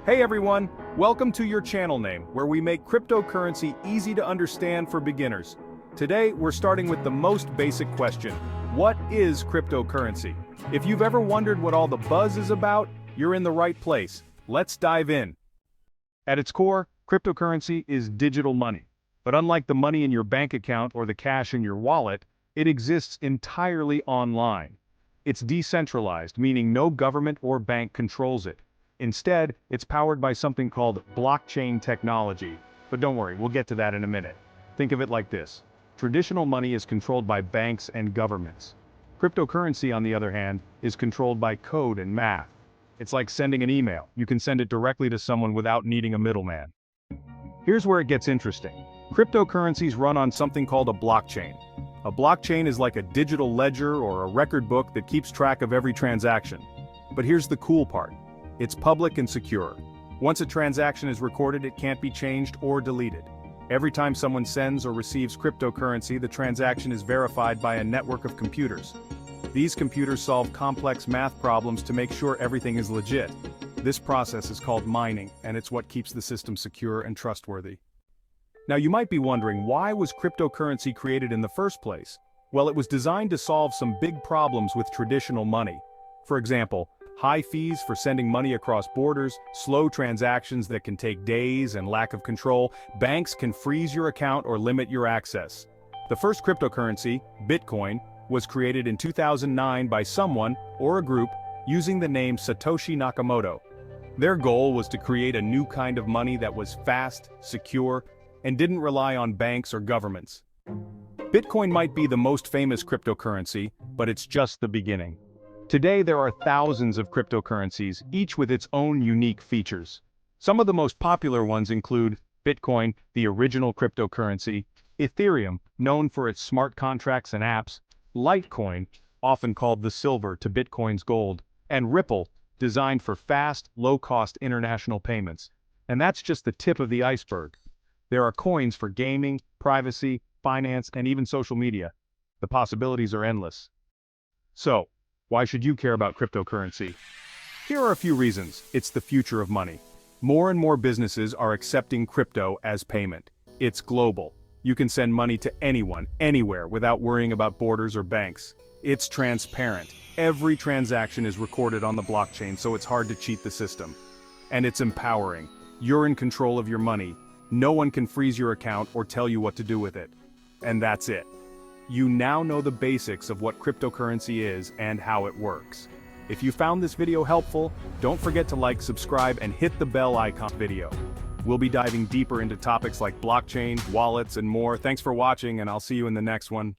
Hey everyone, welcome to your channel name, where we make cryptocurrency easy to understand for beginners. Today, we're starting with the most basic question. What is cryptocurrency? If you've ever wondered what all the buzz is about, you're in the right place. Let's dive in. At its core, cryptocurrency is digital money. But unlike the money in your bank account or the cash in your wallet, it exists entirely online. It's decentralized, meaning no government or bank controls it. Instead, it's powered by something called blockchain technology. But don't worry, we'll get to that in a minute. Think of it like this. Traditional money is controlled by banks and governments. Cryptocurrency, on the other hand, is controlled by code and math. It's like sending an email. You can send it directly to someone without needing a middleman. Here's where it gets interesting. Cryptocurrencies run on something called a blockchain. A blockchain is like a digital ledger or a record book that keeps track of every transaction. But here's the cool part. It's public and secure. Once a transaction is recorded, it can't be changed or deleted. Every time someone sends or receives cryptocurrency, the transaction is verified by a network of computers. These computers solve complex math problems to make sure everything is legit. This process is called mining, and it's what keeps the system secure and trustworthy. Now you might be wondering, why was cryptocurrency created in the first place? Well, it was designed to solve some big problems with traditional money. For example, high fees for sending money across borders, slow transactions that can take days, and lack of control. Banks can freeze your account or limit your access. The first cryptocurrency, Bitcoin, was created in 2009 by someone, or a group, using the name Satoshi Nakamoto. Their goal was to create a new kind of money that was fast, secure, and didn't rely on banks or governments. Bitcoin might be the most famous cryptocurrency, but it's just the beginning. Today there are thousands of cryptocurrencies, each with its own unique features. Some of the most popular ones include Bitcoin, the original cryptocurrency, Ethereum, known for its smart contracts and apps, Litecoin, often called the silver to Bitcoin's gold, and Ripple, designed for fast, low-cost international payments. And that's just the tip of the iceberg. There are coins for gaming, privacy, finance, and even social media. The possibilities are endless. So, why should you care about cryptocurrency? Here are a few reasons. It's the future of money. More and more businesses are accepting crypto as payment. It's global. You can send money to anyone, anywhere, without worrying about borders or banks. It's transparent. Every transaction is recorded on the blockchain, so it's hard to cheat the system. And it's empowering. You're in control of your money. No one can freeze your account or tell you what to do with it. And that's it. You now know the basics of what cryptocurrency is and how it works. If you found this video helpful, don't forget to like, subscribe, and hit the bell icon video. We'll be diving deeper into topics like blockchain, wallets, and more. Thanks for watching, and I'll see you in the next one.